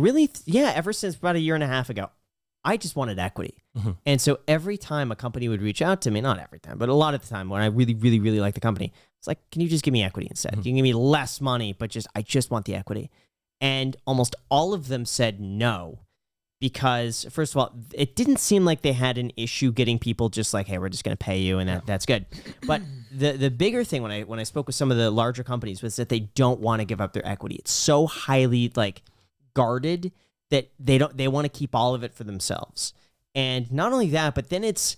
Really, yeah, ever since about a year and a half ago, I just wanted equity. And so every time a company would reach out to me, not every time, but a lot of the time when I really, really, really like the company, it's like, can you just give me equity instead? You can give me less money, but I just want the equity. And almost all of them said no, because first of all, it didn't seem like they had an issue getting people just like, hey, we're just going to pay you, and that's good. But the bigger thing when I spoke with some of the larger companies was that they don't want to give up their equity. It's so highly like guarded that they want to keep all of it for themselves. And not only that, but then it's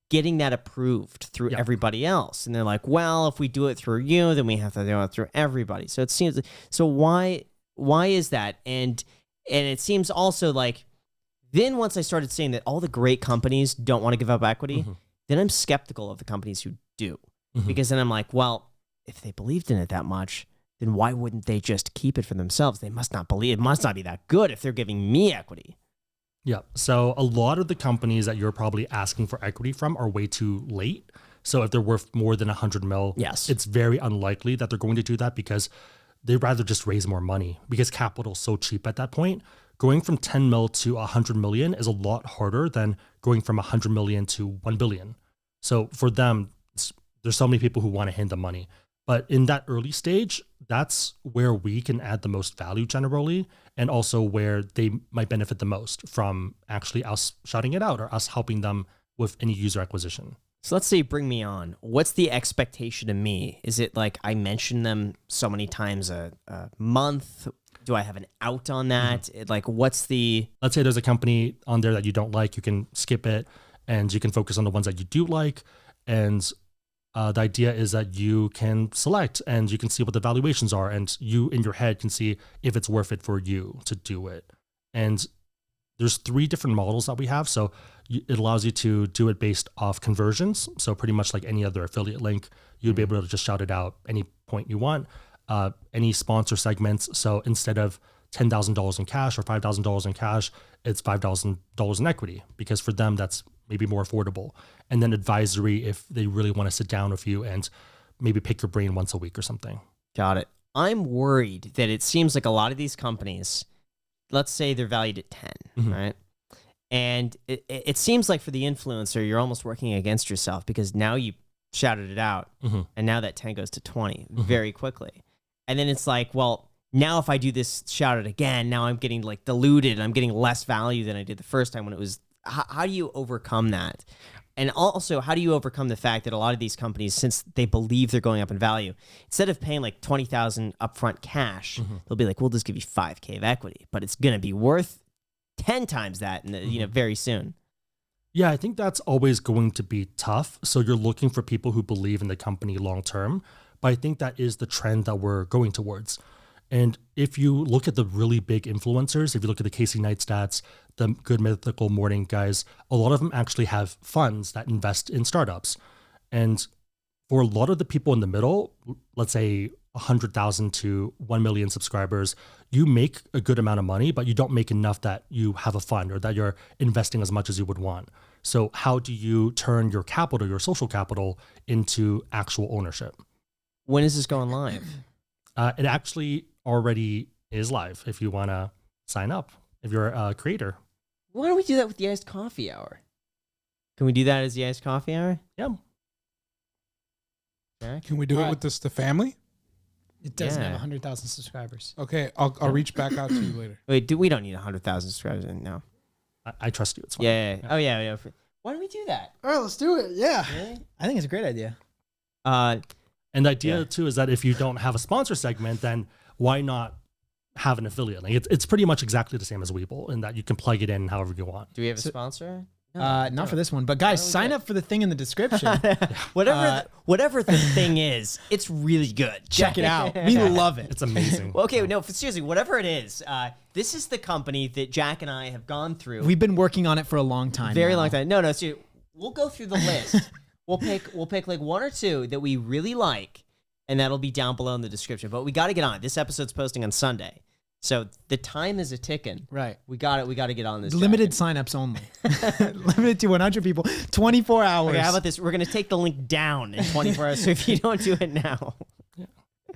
getting that approved through everybody else. And they're like, well, if we do it through you, then we have to do it through everybody. So it seems, so why is that? And it seems also like, then once I started saying that all the great companies don't want to give up equity, then I'm skeptical of the companies who do. Because then I'm like, well, if they believed in it that much, then why wouldn't they just keep it for themselves? They must not believe, it must not be that good if they're giving me equity. Yeah. So a lot of the companies that you're probably asking for equity from are way too late. So if they're worth more than 100 mil, it's very unlikely that they're going to do that, because they'd rather just raise more money, because capital is so cheap at that point. Going from 10 mil to 100 million is a lot harder than going from 100 million to 1 billion. So for them, there's so many people who want to hand them money. But in that early stage, that's where we can add the most value generally, and also where they might benefit the most from actually us shouting it out or us helping them with any user acquisition. So let's say you bring me on. What's the expectation of me? Is it like I mention them so many times a month? Do I have an out on that? Like, what's the... Let's say there's a company on there that you don't like. You can skip it, and you can focus on the ones that you do like. And the idea is that you can select, and you can see what the valuations are, and you in your head can see if it's worth it for you to do it. And there's 3 different models that we have. So it allows you to do it based off conversions. So pretty much like any other affiliate link, you'd be able to just shout it out any point you want. Any sponsor segments. So instead of $10,000 in cash or $5,000 in cash, it's $5,000 in equity, because for them, that's maybe more affordable. And then advisory if they really want to sit down with you and maybe pick your brain once a week or something. Got it. I'm worried that it seems like a lot of these companies, let's say they're valued at 10, right? And it seems like for the influencer, you're almost working against yourself, because now you shouted it out, and now that 10 goes to 20 very quickly. And then it's like, well, now if I do this shout out again, now I'm getting like diluted. I'm getting less value than I did the first time when it was... How do you overcome that? And also, how do you overcome the fact that a lot of these companies, since they believe they're going up in value, instead of paying like $20,000 upfront cash, they'll be like, we'll just give you $5,000 of equity, but it's going to be worth 10 times that very soon. Yeah, I think that's always going to be tough. So you're looking for people who believe in the company long term, but I think that is the trend that we're going towards. And if you look at the really big influencers, if you look at the Casey Neistat's, the Good Mythical Morning guys, a lot of them actually have funds that invest in startups. And for a lot of the people in the middle, let's say 100,000 to 1 million subscribers, you make a good amount of money, but you don't make enough that you have a fund or that you're investing as much as you would want. So how do you turn your capital, your social capital, into actual ownership? When is this going live? It actually already is live if you want to sign up, if you're a creator. Why don't we do that with the Iced Coffee Hour? Can we do that as the Iced Coffee Hour? Yeah. Jack? Can we do it with the family? It doesn't have 100,000 subscribers. Okay, I'll reach back out to you later. Wait, we don't need 100,000 subscribers. No. I trust you. It's fine. Yeah. Oh, yeah. Why don't we do that? All right, let's do it. Yeah. Really? I think it's a great idea. And the idea too is that if you don't have a sponsor segment, then why not have an affiliate? Like it's pretty much exactly the same as Webull in that you can plug it in however you want. Do we have a sponsor? Not for this one, but guys, sign up for the thing in the description. Whatever the thing is, it's really good. Check it out. We love it. It's amazing. Well, okay, no, seriously, whatever it is, this is the company that Jack and I have gone through. We've been working on it for a long time. Very long time. No, seriously, we'll go through the list. We'll pick like 1 or 2 that we really like, and that'll be down below in the description. But we got to get on it. This episode's posting on Sunday. So the time is a ticking. Right. We got to get on this. Limited signups only. Limited to 100 people. 24 hours. Okay, how about this? We're going to take the link down in 24 hours. So if you don't do it now.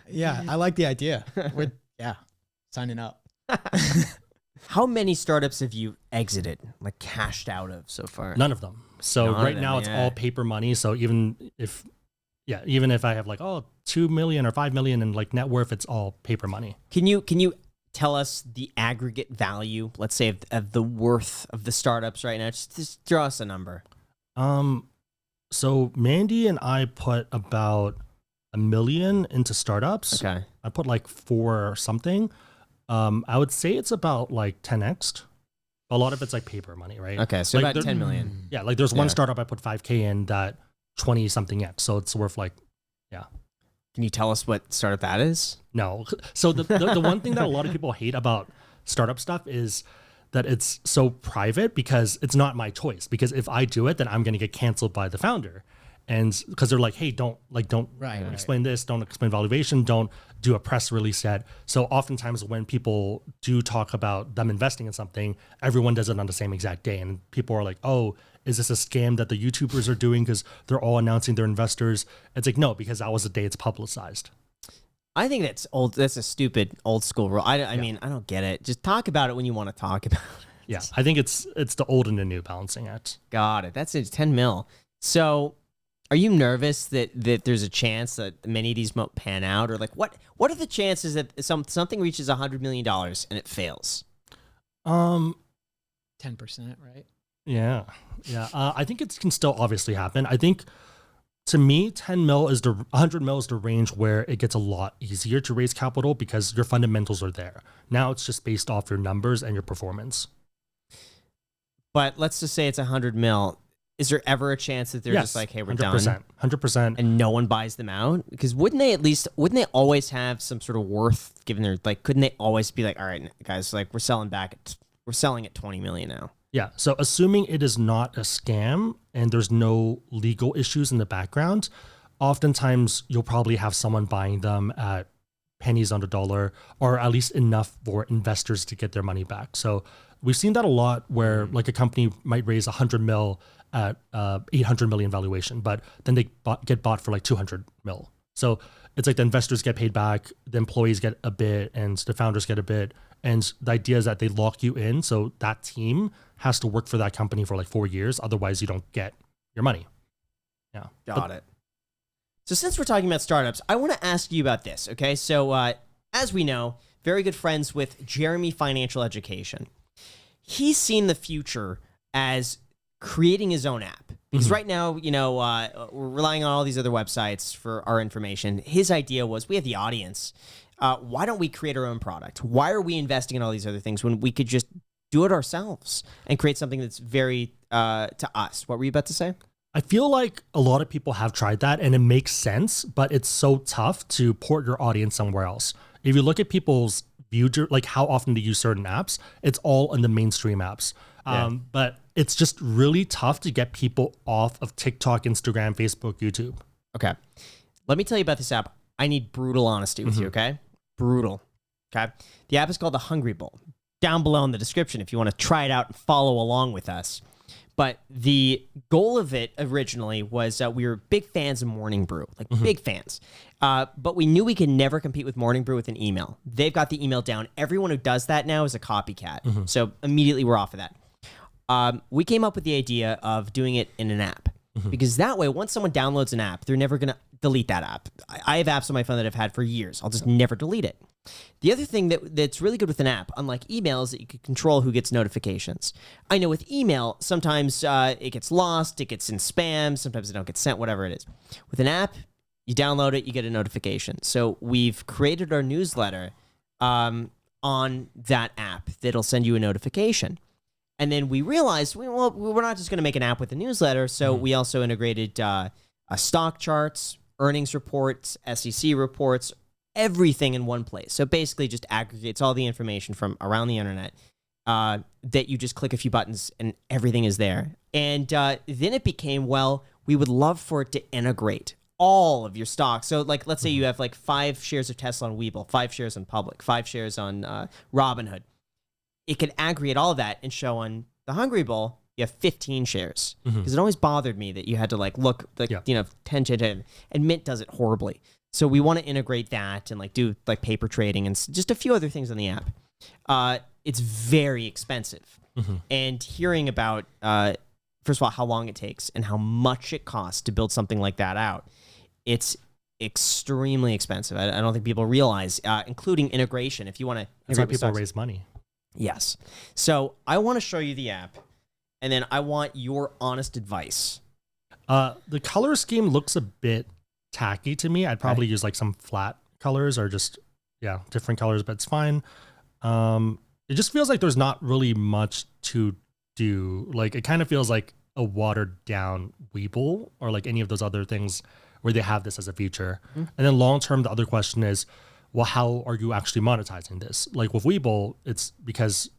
Yeah, I like the idea. We're signing up. How many startups have you exited, like cashed out of so far? None of them. So None of right them, now it's yeah. all paper money. So even if I have like 2 million or 5 million in like net worth, it's all paper money. Can you tell us the aggregate value, let's say, of the worth of the startups right now? Just throw us a number. So Mandy and I put about $1 million into startups. Okay. I put like 4 or something. I would say it's about like 10x. A lot of it's like paper money, right? Okay, so Like about 10 million. Yeah, like there's one Yeah. startup I put 5K in that 20 something X. So it's worth like, Can you tell us what startup that is? no. So the one thing that a lot of people hate about startup stuff is that it's so private because it's not my choice. Because if I do it, then I'm going to get canceled by the founder. And because they're like, hey, don't Right. explain this, don't explain valuation, don't do a press release yet. So oftentimes when people do talk about them investing in something, everyone does it on the same exact day. And people are like, oh, is this a scam that the YouTubers are doing because they're all announcing their investors? It's like, no, because that was the day it's publicized. I think that's old. That's a stupid old school rule. I mean, I don't get it. Just talk about it when you want to talk about it. Yeah, I think it's the old and the new balancing act. Got it. That's it. 10 mil. So are you nervous that there's a chance that many of these won't pan out? Or like what are the chances that something reaches $100 million and it fails? 10%, right? Yeah. I think it can still obviously happen. I think to me, 100 mil is the range where it gets a lot easier to raise capital because your fundamentals are there. Now it's just based off your numbers and your performance. But let's just say it's 100 mil. Is there ever a chance that they're just like, hey, we're 100%, done? 100%. And no one buys them out? Because wouldn't they always have some sort of worth given their, like, couldn't they always be like, all right, guys, like we're selling at 20 million now. Yeah. So assuming it is not a scam and there's no legal issues in the background, oftentimes you'll probably have someone buying them at pennies on the dollar or at least enough for investors to get their money back. So we've seen that a lot where like a company might raise 100 mil at 800 million valuation, but then they get bought for like 200 mil. So it's like the investors get paid back, the employees get a bit, and the founders get a bit. And the idea is that they lock you in. So that team has to work for that company for like 4 years. Otherwise, you don't get your money. Yeah. Got it. So since we're talking about startups, I want to ask you about this. Okay. So as we know, very good friends with Jeremy Financial Education. He's seen the future as creating his own app. Because right now, we're relying on all these other websites for our information. His idea was we have the audience. Why don't we create our own product? Why are we investing in all these other things when we could just do it ourselves and create something that's very to us? What were you about to say? I feel like a lot of people have tried that and it makes sense, but it's so tough to port your audience somewhere else. If you look at people's view, like how often they use certain apps, it's all in the mainstream apps. But it's just really tough to get people off of TikTok, Instagram, Facebook, YouTube. Okay. Let me tell you about this app. I need brutal honesty with you, okay? Brutal. Okay. The app is called the Hungry Bowl. Down below in the description if you want to try it out and follow along with us. But the goal of it originally was we were big fans of Morning Brew, like big fans. But we knew we could never compete with Morning Brew with an email. They've got the email down. Everyone who does that now is a copycat. So immediately we're off of that. We came up with the idea of doing it in an app. Because that way, once someone downloads an app, they're never going to delete that app. I have apps on my phone that I've had for years. I'll just never delete it. The other thing that's really good with an app, unlike email, is that you can control who gets notifications. I know with email, sometimes it gets lost, it gets in spam, sometimes it don't get sent, whatever it is. With an app, you download it, you get a notification. So we've created our newsletter on that app that'll send you a notification. And then we realized, well, we're not just going to make an app with a newsletter. So we also integrated stock charts, earnings reports, SEC reports, everything in one place. So basically just aggregates all the information from around the internet that you just click a few buttons and everything is there. And then it became, well, we would love for it to integrate all of your stocks. So like, let's say you have like 5 shares of Tesla on Webull, 5 shares on Public, 5 shares on Robinhood. It could aggregate all of that and show on the Hungry Bowl, you have 15 shares. Because it always bothered me that you had to like look, like, 10, and Mint does it horribly. So we want to integrate that and like do like paper trading and just a few other things on the app. it's very expensive. And hearing about, first of all, how long it takes and how much it costs to build something like that out, it's extremely expensive. I don't think people realize, including integration. If you want to, That's why people raise money. Yes. So I want to show you the app, and then I want your honest advice. The color scheme looks a bit tacky to me. I'd probably use like some flat colors or just different colors, but it's fine. It just feels like there's not really much to do. Like it kind of feels like a watered down Weeble or like any of those other things where they have this as a feature. And then long term, the other question is, well, how are you actually monetizing this? Like with Weeble, it's because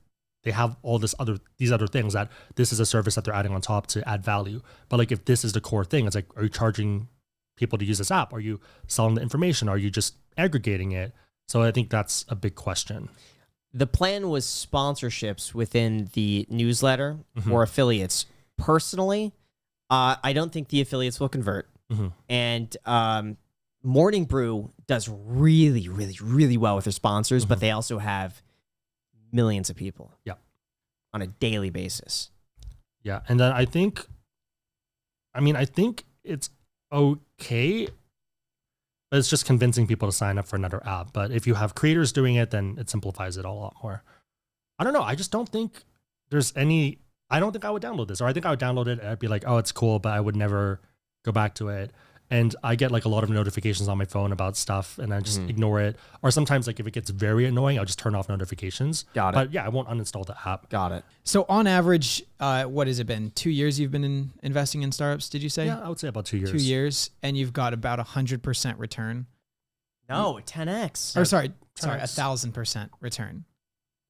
they have all these other things that this is a service that they're adding on top to add value. But like if this is the core thing, it's like, are you charging people to use this app? Are you selling the information? Are you just aggregating it? So I think that's a big question. The plan was sponsorships within the newsletter or affiliates. Personally, I don't think the affiliates will convert. And Morning Brew does really, really, really well with their sponsors, but they also have millions of people on a daily basis. Yeah. And then I think it's okay, but it's just convincing people to sign up for another app. But if you have creators doing it, then it simplifies it a lot more. I don't know. I just don't think there's any, I don't think I would download this, or I think I would download it and I'd be like, oh, it's cool, but I would never go back to it. And I get like a lot of notifications on my phone about stuff and I just ignore it. Or sometimes like if it gets very annoying, I'll just turn off notifications. Got it. But yeah, I won't uninstall the app. Got it. So on average, what has it been? 2 years you've been investing in startups, did you say? Yeah, I would say about 2 years. 2 years, and you've got about 100% return. No, 10x. Or sorry, 10x. 1,000% return.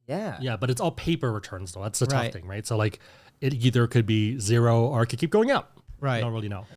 Yeah. Yeah, but it's all paper returns though. That's the tough Right. thing, right? So like it either could be 0 or it could keep going up. Right. I don't really know.